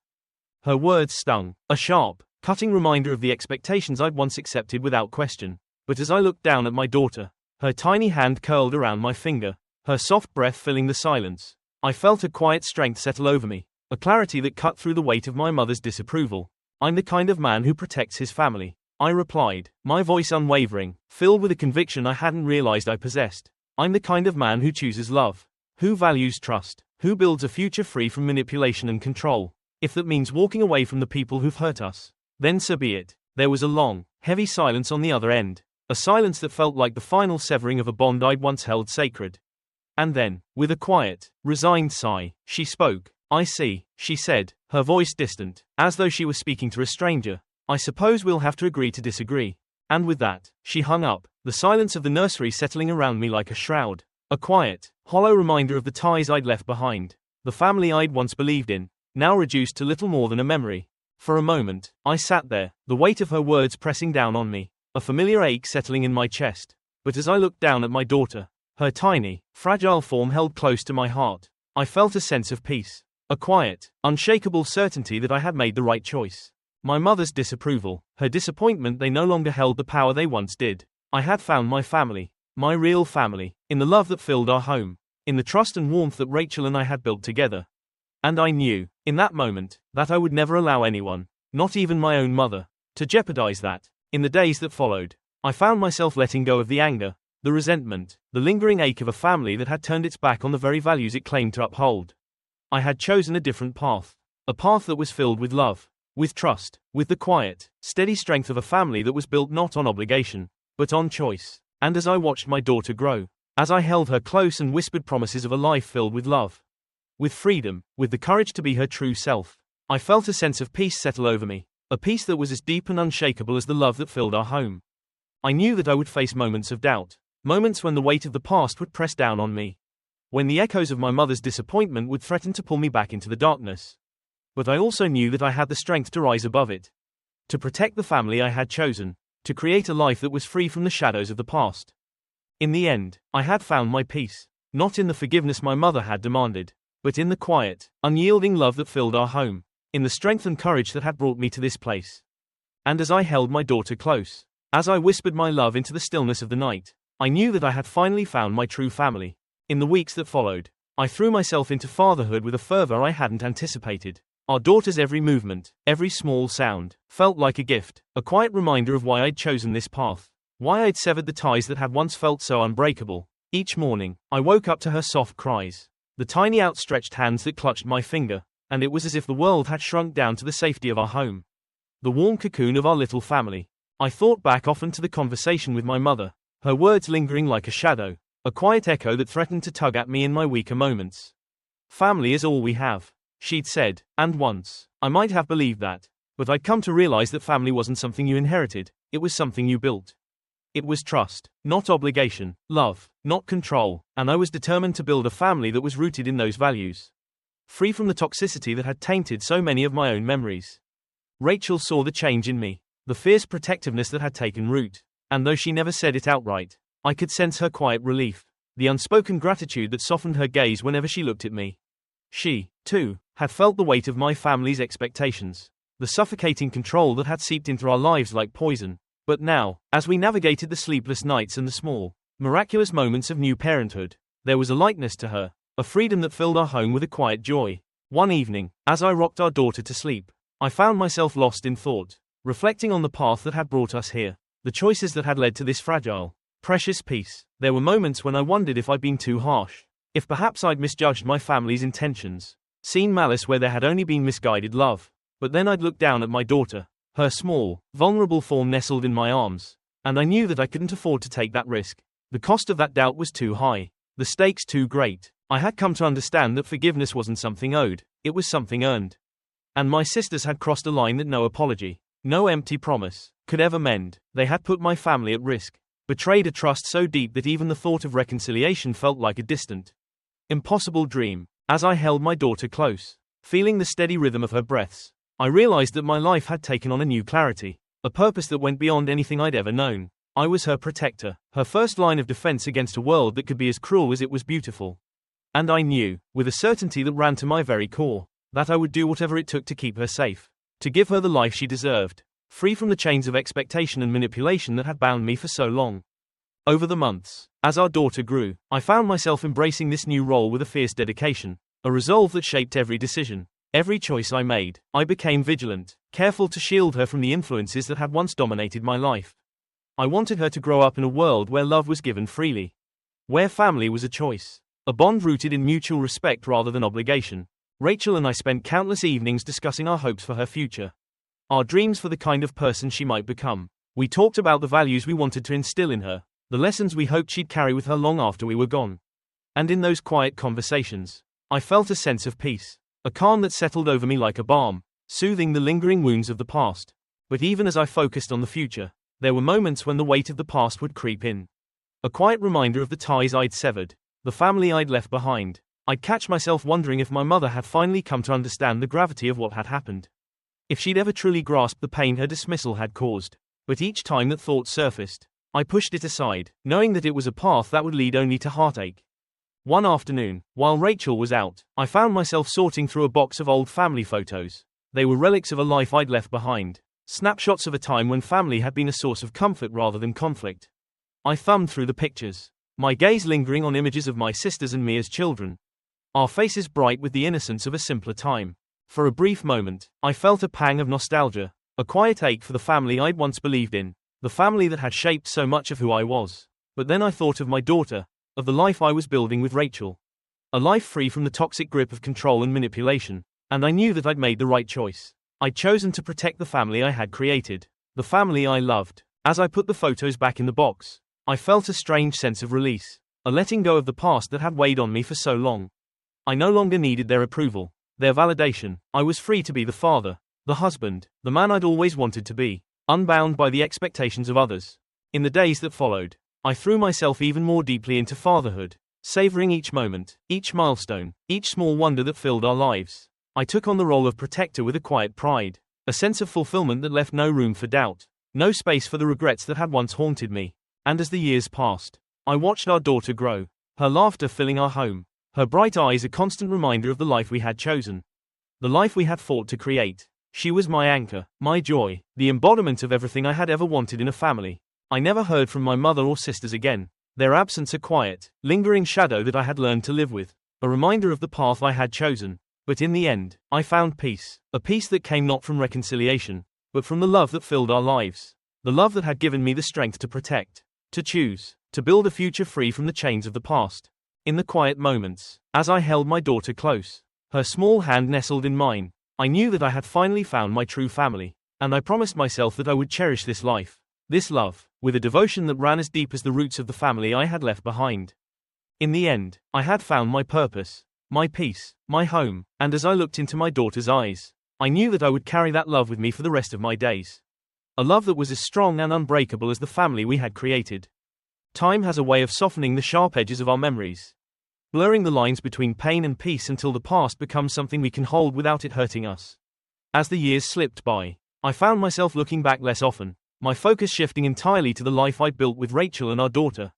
Her words stung, a sharp, cutting reminder of the expectations I'd once accepted without question. But as I looked down at my daughter, her tiny hand curled around my finger, her soft breath filling the silence, I felt a quiet strength settle over me, a clarity that cut through the weight of my mother's disapproval. I'm the kind of man who protects his family, I replied, my voice unwavering, filled with a conviction I hadn't realized I possessed. I'm the kind of man who chooses love, who values trust, who builds a future free from manipulation and control. If that means walking away from the people who've hurt us, then so be it. There was a long, heavy silence on the other end, a silence that felt like the final severing of a bond I'd once held sacred. And then, with a quiet, resigned sigh, she spoke. I see, she said, her voice distant, as though she was speaking to a stranger. I suppose we'll have to agree to disagree. And with that, she hung up, the silence of the nursery settling around me like a shroud. A quiet, hollow reminder of the ties I'd left behind, the family I'd once believed in, now reduced to little more than a memory. For a moment, I sat there, the weight of her words pressing down on me, a familiar ache settling in my chest. But as I looked down at my daughter, her tiny, fragile form held close to my heart, I felt a sense of peace, a quiet, unshakable certainty that I had made the right choice. My mother's disapproval, her disappointment, they no longer held the power they once did. I had found my family, my real family, in the love that filled our home, in the trust and warmth that Rachel and I had built together. And I knew, in that moment, that I would never allow anyone, not even my own mother, to jeopardize that. In the days that followed, I found myself letting go of the anger, the resentment, the lingering ache of a family that had turned its back on the very values it claimed to uphold. I had chosen a different path, a path that was filled with love, with trust, with the quiet, steady strength of a family that was built not on obligation, but on choice. And as I watched my daughter grow, as I held her close and whispered promises of a life filled with love, with freedom, with the courage to be her true self, I felt a sense of peace settle over me, a peace that was as deep and unshakable as the love that filled our home. I knew that I would face moments of doubt, moments when the weight of the past would press down on me, when the echoes of my mother's disappointment would threaten to pull me back into the darkness. But I also knew that I had the strength to rise above it, to protect the family I had chosen, to create a life that was free from the shadows of the past. In the end, I had found my peace, not in the forgiveness my mother had demanded, but in the quiet, unyielding love that filled our home, in the strength and courage that had brought me to this place. And as I held my daughter close, as I whispered my love into the stillness of the night, I knew that I had finally found my true family. In the weeks that followed, I threw myself into fatherhood with a fervor I hadn't anticipated. Our daughter's every movement, every small sound, felt like a gift, a quiet reminder of why I'd chosen this path, why I'd severed the ties that had once felt so unbreakable. Each morning, I woke up to her soft cries, the tiny outstretched hands that clutched my finger, and it was as if the world had shrunk down to the safety of our home, the warm cocoon of our little family. I thought back often to the conversation with my mother, her words lingering like a shadow, a quiet echo that threatened to tug at me in my weaker moments. Family is all we have, she'd said, and once, I might have believed that, but I'd come to realize that family wasn't something you inherited, it was something you built. It was trust, not obligation, love, not control, and I was determined to build a family that was rooted in those values. Free from the toxicity that had tainted so many of my own memories. Rachel saw the change in me, the fierce protectiveness that had taken root, and though she never said it outright, I could sense her quiet relief, the unspoken gratitude that softened her gaze whenever she looked at me. She, too, had felt the weight of my family's expectations, the suffocating control that had seeped into our lives like poison. But now, as we navigated the sleepless nights and the small, miraculous moments of new parenthood, there was a lightness to her, a freedom that filled our home with a quiet joy. One evening, as I rocked our daughter to sleep, I found myself lost in thought, reflecting on the path that had brought us here, the choices that had led to this fragile, precious peace. There were moments when I wondered if I'd been too harsh, if perhaps I'd misjudged my family's intentions, seen malice where there had only been misguided love. But then I'd look down at my daughter, her small, vulnerable form nestled in my arms, and I knew that I couldn't afford to take that risk. The cost of that doubt was too high, the stakes too great. I had come to understand that forgiveness wasn't something owed, it was something earned. And my sisters had crossed a line that no apology, no empty promise, could ever mend. They had put my family at risk, betrayed a trust so deep that even the thought of reconciliation felt like a distant, impossible dream. As I held my daughter close, feeling the steady rhythm of her breaths, I realized that my life had taken on a new clarity, a purpose that went beyond anything I'd ever known. I was her protector, her first line of defense against a world that could be as cruel as it was beautiful. And I knew, with a certainty that ran to my very core, that I would do whatever it took to keep her safe, to give her the life she deserved, free from the chains of expectation and manipulation that had bound me for so long. Over the months, as our daughter grew, I found myself embracing this new role with a fierce dedication, a resolve that shaped every decision. Every choice I made, I became vigilant, careful to shield her from the influences that had once dominated my life. I wanted her to grow up in a world where love was given freely, where family was a choice, a bond rooted in mutual respect rather than obligation. Rachel and I spent countless evenings discussing our hopes for her future, our dreams for the kind of person she might become. We talked about the values we wanted to instill in her, the lessons we hoped she'd carry with her long after we were gone. And in those quiet conversations, I felt a sense of peace. A calm that settled over me like a balm, soothing the lingering wounds of the past. But even as I focused on the future, there were moments when the weight of the past would creep in. A quiet reminder of the ties I'd severed, the family I'd left behind. I'd catch myself wondering if my mother had finally come to understand the gravity of what had happened. If she'd ever truly grasped the pain her dismissal had caused. But each time that thought surfaced, I pushed it aside, knowing that it was a path that would lead only to heartache. One afternoon, while Rachel was out, I found myself sorting through a box of old family photos. They were relics of a life I'd left behind, snapshots of a time when family had been a source of comfort rather than conflict. I thumbed through the pictures, my gaze lingering on images of my sisters and me as children, our faces bright with the innocence of a simpler time. For a brief moment, I felt a pang of nostalgia, a quiet ache for the family I'd once believed in, the family that had shaped so much of who I was. But then I thought of my daughter, of the life I was building with Rachel. A life free from the toxic grip of control and manipulation, and I knew that I'd made the right choice. I'd chosen to protect the family I had created, the family I loved. As I put the photos back in the box, I felt a strange sense of release, a letting go of the past that had weighed on me for so long. I no longer needed their approval, their validation. I was free to be the father, the husband, the man I'd always wanted to be, unbound by the expectations of others. In the days that followed, I threw myself even more deeply into fatherhood, savoring each moment, each milestone, each small wonder that filled our lives. I took on the role of protector with a quiet pride, a sense of fulfillment that left no room for doubt, no space for the regrets that had once haunted me. And as the years passed, I watched our daughter grow, her laughter filling our home, her bright eyes a constant reminder of the life we had chosen, the life we had fought to create. She was my anchor, my joy, the embodiment of everything I had ever wanted in a family. I never heard from my mother or sisters again, their absence a quiet, lingering shadow that I had learned to live with, a reminder of the path I had chosen. But in the end, I found peace, a peace that came not from reconciliation, but from the love that filled our lives, the love that had given me the strength to protect, to choose, to build a future free from the chains of the past. In the quiet moments, as I held my daughter close, her small hand nestled in mine, I knew that I had finally found my true family, and I promised myself that I would cherish this life, this love, with a devotion that ran as deep as the roots of the family I had left behind. In the end, I had found my purpose, my peace, my home, and as I looked into my daughter's eyes, I knew that I would carry that love with me for the rest of my days. A love that was as strong and unbreakable as the family we had created. Time has a way of softening the sharp edges of our memories, blurring the lines between pain and peace until the past becomes something we can hold without it hurting us. As the years slipped by, I found myself looking back less often, my focus shifting entirely to the life I'd built with Rachel and our daughter.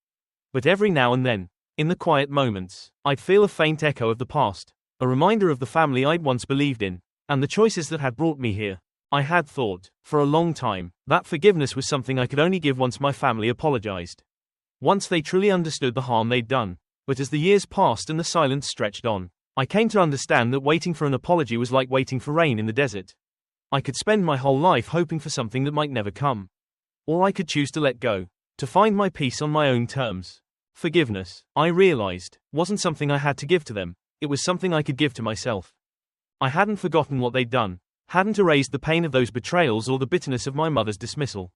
But every now and then, in the quiet moments, I'd feel a faint echo of the past, a reminder of the family I'd once believed in, and the choices that had brought me here. I had thought, for a long time, that forgiveness was something I could only give once my family apologized. Once they truly understood the harm they'd done. But as the years passed and the silence stretched on, I came to understand that waiting for an apology was like waiting for rain in the desert. I could spend my whole life hoping for something that might never come. Or I could choose to let go, to find my peace on my own terms. Forgiveness, I realized, wasn't something I had to give to them, it was something I could give to myself. I hadn't forgotten what they'd done, hadn't erased the pain of those betrayals or the bitterness of my mother's dismissal.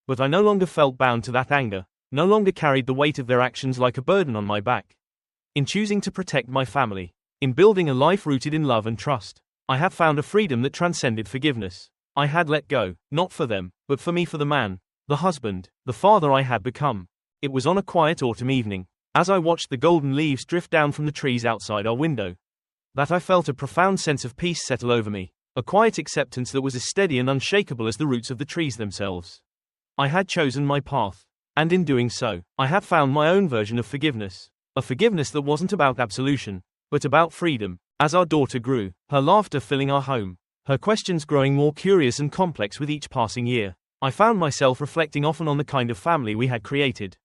But I no longer felt bound to that anger, no longer carried the weight of their actions like a burden on my back. In choosing to protect my family, in building a life rooted in love and trust, I have found a freedom that transcended forgiveness. I had let go, not for them, but for me, for the man, the husband, the father I had become. It was on a quiet autumn evening, as I watched the golden leaves drift down from the trees outside our window, that I felt a profound sense of peace settle over me, a quiet acceptance that was as steady and unshakable as the roots of the trees themselves. I had chosen my path, and in doing so, I had found my own version of forgiveness. A forgiveness that wasn't about absolution, but about freedom. As our daughter grew, her laughter filling our home, her questions growing more curious and complex with each passing year, I found myself reflecting often on the kind of family we had created.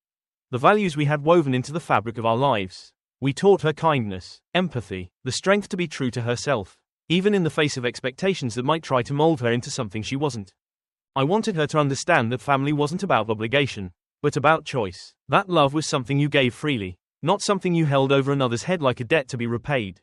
The values we had woven into the fabric of our lives. We taught her kindness, empathy, the strength to be true to herself, even in the face of expectations that might try to mold her into something she wasn't. I wanted her to understand that family wasn't about obligation, but about choice. That love was something you gave freely, not something you held over another's head like a debt to be repaid.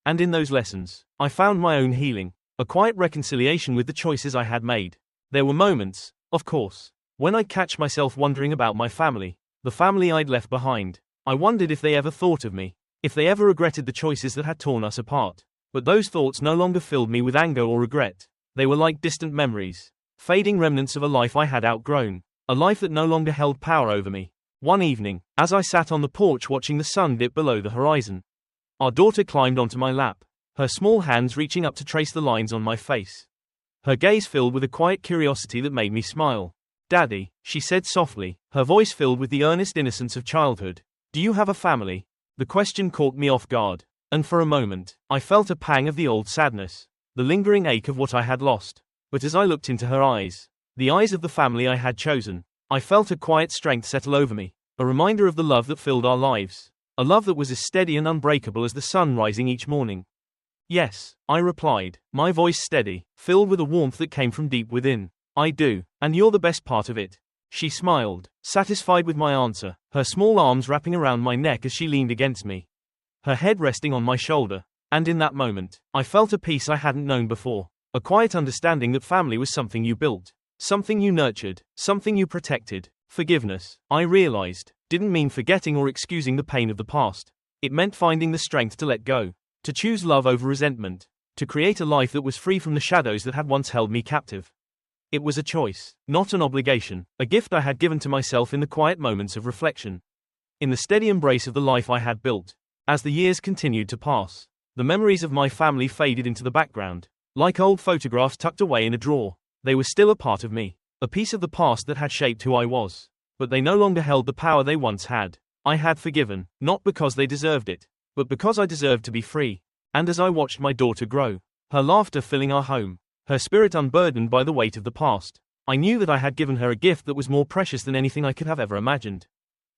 And in those lessons, I found my own healing, a quiet reconciliation with the choices I had made. There were moments, of course, when I'd catch myself wondering about my family, the family I'd left behind. I wondered if they ever thought of me, if they ever regretted the choices that had torn us apart. But those thoughts no longer filled me with anger or regret. They were like distant memories, fading remnants of a life I had outgrown, a life that no longer held power over me. One evening, as I sat on the porch watching the sun dip below the horizon, our daughter climbed onto my lap, her small hands reaching up to trace the lines on my face. Her gaze filled with a quiet curiosity that made me smile. "Daddy," she said softly, her voice filled with the earnest innocence of childhood. "Do you have a family?" The question caught me off guard, and for a moment, I felt a pang of the old sadness, the lingering ache of what I had lost. But as I looked into her eyes, the eyes of the family I had chosen, I felt a quiet strength settle over me, a reminder of the love that filled our lives, a love that was as steady and unbreakable as the sun rising each morning. "Yes," I replied, my voice steady, filled with a warmth that came from deep within. "I do, and you're the best part of it." She smiled, satisfied with my answer, her small arms wrapping around my neck as she leaned against me, her head resting on my shoulder. And in that moment, I felt a peace I hadn't known before, a quiet understanding that family was something you built, something you nurtured, something you protected. Forgiveness, I realized, didn't mean forgetting or excusing the pain of the past. It meant finding the strength to let go, to choose love over resentment, to create a life that was free from the shadows that had once held me captive. It was a choice, not an obligation, a gift I had given to myself in the quiet moments of reflection, in the steady embrace of the life I had built. As the years continued to pass, the memories of my family faded into the background, like old photographs tucked away in a drawer. They were still a part of me, a piece of the past that had shaped who I was, but they no longer held the power they once had. I had forgiven, not because they deserved it, but because I deserved to be free. And as I watched my daughter grow, her laughter filling our home, her spirit unburdened by the weight of the past, I knew that I had given her a gift that was more precious than anything I could have ever imagined.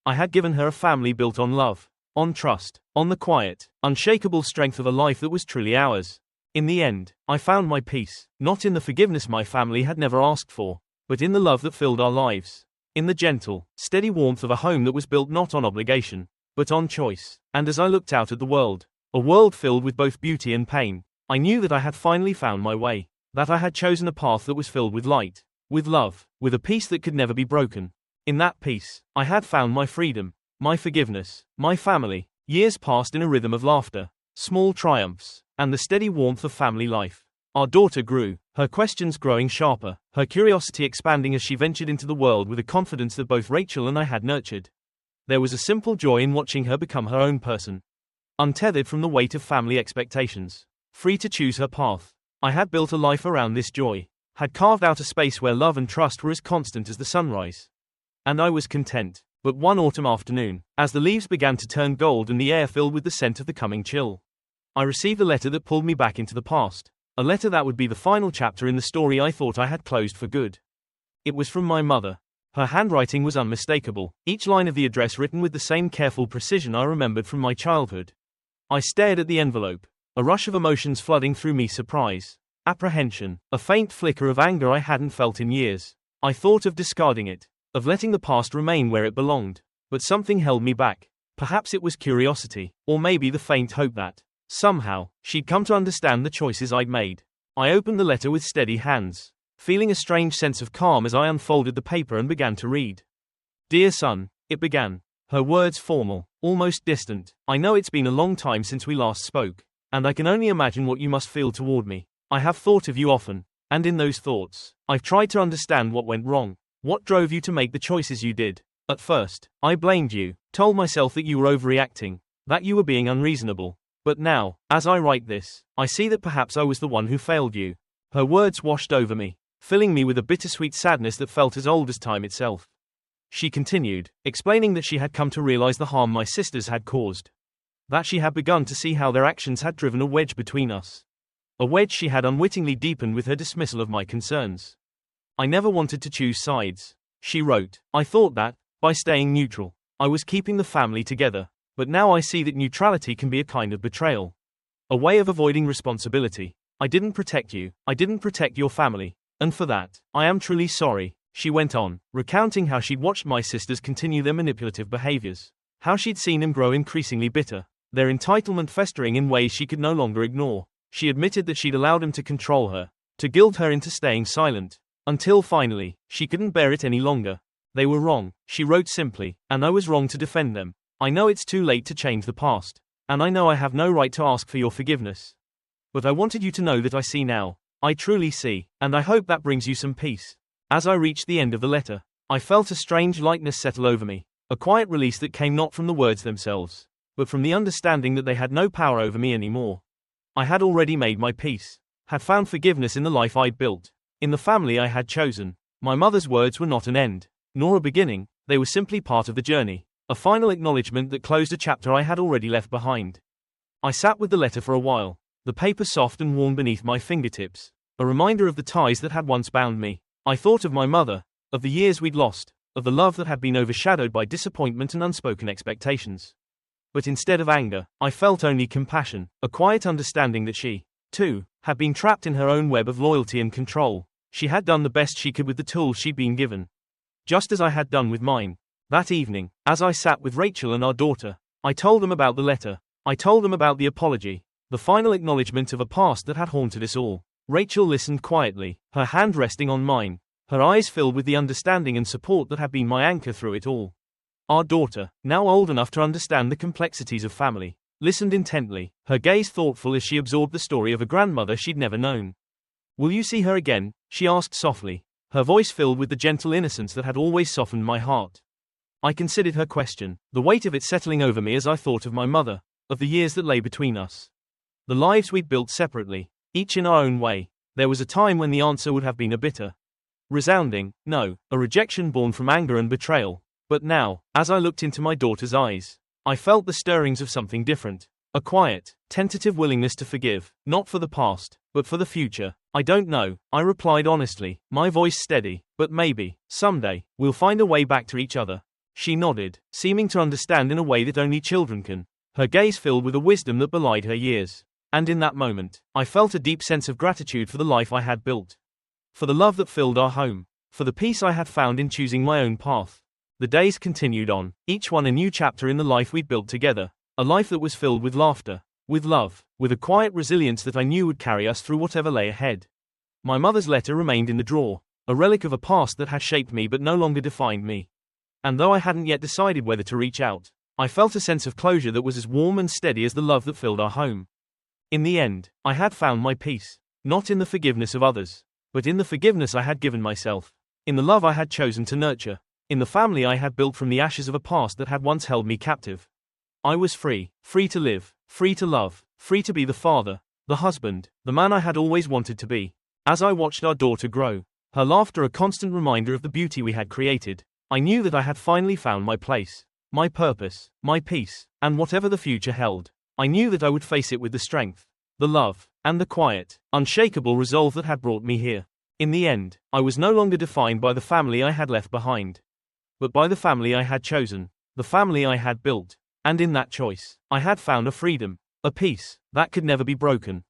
I had given her a family built on love, on trust, on the quiet, unshakable strength of a life that was truly ours. In the end, I found my peace, not in the forgiveness my family had never asked for, but in the love that filled our lives, in the gentle, steady warmth of a home that was built not on obligation, but on choice. And as I looked out at the world, a world filled with both beauty and pain, I knew that I had finally found my way, that I had chosen a path that was filled with light, with love, with a peace that could never be broken. In that peace, I had found my freedom, my forgiveness, my family. Years passed in a rhythm of laughter, small triumphs, and the steady warmth of family life. Our daughter grew, her questions growing sharper, her curiosity expanding as she ventured into the world with a confidence that both Rachel and I had nurtured. There was a simple joy in watching her become her own person. Untethered from the weight of family expectations. Free to choose her path. I had built a life around this joy. Had carved out a space where love and trust were as constant as the sunrise. And I was content. But one autumn afternoon, as the leaves began to turn gold and the air filled with the scent of the coming chill, I received a letter that pulled me back into the past. A letter that would be the final chapter in the story I thought I had closed for good. It was from my mother. Her handwriting was unmistakable, each line of the address written with the same careful precision I remembered from my childhood. I stared at the envelope, a rush of emotions flooding through me: surprise, apprehension, a faint flicker of anger I hadn't felt in years. I thought of discarding it, of letting the past remain where it belonged, but something held me back. Perhaps it was curiosity, or maybe the faint hope that, somehow, she'd come to understand the choices I'd made. I opened the letter with steady hands, feeling a strange sense of calm as I unfolded the paper and began to read. Dear son, it began. Her words formal, almost distant. I know it's been a long time since we last spoke, and I can only imagine what you must feel toward me. I have thought of you often, and in those thoughts, I've tried to understand what went wrong. What drove you to make the choices you did? At first, I blamed you, told myself that you were overreacting, that you were being unreasonable. But now, as I write this, I see that perhaps I was the one who failed you. Her words washed over me, filling me with a bittersweet sadness that felt as old as time itself. She continued, explaining that she had come to realize the harm my sisters had caused. That she had begun to see how their actions had driven a wedge between us. A wedge she had unwittingly deepened with her dismissal of my concerns. I never wanted to choose sides, she wrote. I thought that, by staying neutral, I was keeping the family together. But now I see that neutrality can be a kind of betrayal. A way of avoiding responsibility. I didn't protect you, I didn't protect your family. And for that, I am truly sorry, she went on, recounting how she'd watched my sisters continue their manipulative behaviors. How she'd seen them grow increasingly bitter, their entitlement festering in ways she could no longer ignore. She admitted that she'd allowed them to control her, to guilt her into staying silent. Until finally, she couldn't bear it any longer. They were wrong, she wrote simply, and I was wrong to defend them. I know it's too late to change the past, and I know I have no right to ask for your forgiveness. But I wanted you to know that I see now. I truly see, and I hope that brings you some peace. As I reached the end of the letter, I felt a strange lightness settle over me, a quiet release that came not from the words themselves, but from the understanding that they had no power over me anymore. I had already made my peace, had found forgiveness in the life I'd built, in the family I had chosen. My mother's words were not an end, nor a beginning, they were simply part of the journey. A final acknowledgement that closed a chapter I had already left behind. I sat with the letter for a while, the paper soft and warm beneath my fingertips, a reminder of the ties that had once bound me. I thought of my mother, of the years we'd lost, of the love that had been overshadowed by disappointment and unspoken expectations. But instead of anger, I felt only compassion, a quiet understanding that she, too, had been trapped in her own web of loyalty and control. She had done the best she could with the tools she'd been given. Just as I had done with mine. That evening, as I sat with Rachel and our daughter, I told them about the letter. I told them about the apology, the final acknowledgement of a past that had haunted us all. Rachel listened quietly, her hand resting on mine, her eyes filled with the understanding and support that had been my anchor through it all. Our daughter, now old enough to understand the complexities of family, listened intently, her gaze thoughtful as she absorbed the story of a grandmother she'd never known. Will you see her again? She asked softly, her voice filled with the gentle innocence that had always softened my heart. I considered her question, the weight of it settling over me as I thought of my mother, of the years that lay between us. The lives we'd built separately, each in our own way. There was a time when the answer would have been a bitter, resounding no, a rejection born from anger and betrayal. But now, as I looked into my daughter's eyes, I felt the stirrings of something different. A quiet, tentative willingness to forgive, not for the past, but for the future. I don't know, I replied honestly, my voice steady, but maybe, someday, we'll find a way back to each other. She nodded, seeming to understand in a way that only children can, her gaze filled with a wisdom that belied her years. And in that moment, I felt a deep sense of gratitude for the life I had built. For the love that filled our home. For the peace I had found in choosing my own path. The days continued on, each one a new chapter in the life we'd built together. A life that was filled with laughter, with love, with a quiet resilience that I knew would carry us through whatever lay ahead. My mother's letter remained in the drawer, a relic of a past that had shaped me but no longer defined me. And though I hadn't yet decided whether to reach out, I felt a sense of closure that was as warm and steady as the love that filled our home. In the end, I had found my peace. Not in the forgiveness of others, but in the forgiveness I had given myself. In the love I had chosen to nurture. In the family I had built from the ashes of a past that had once held me captive. I was free, free to live, free to love, free to be the father, the husband, the man I had always wanted to be. As I watched our daughter grow, her laughter a constant reminder of the beauty we had created, I knew that I had finally found my place, my purpose, my peace, and whatever the future held, I knew that I would face it with the strength, the love, and the quiet, unshakable resolve that had brought me here. In the end, I was no longer defined by the family I had left behind, but by the family I had chosen, the family I had built. And in that choice, I had found a freedom, a peace, that could never be broken.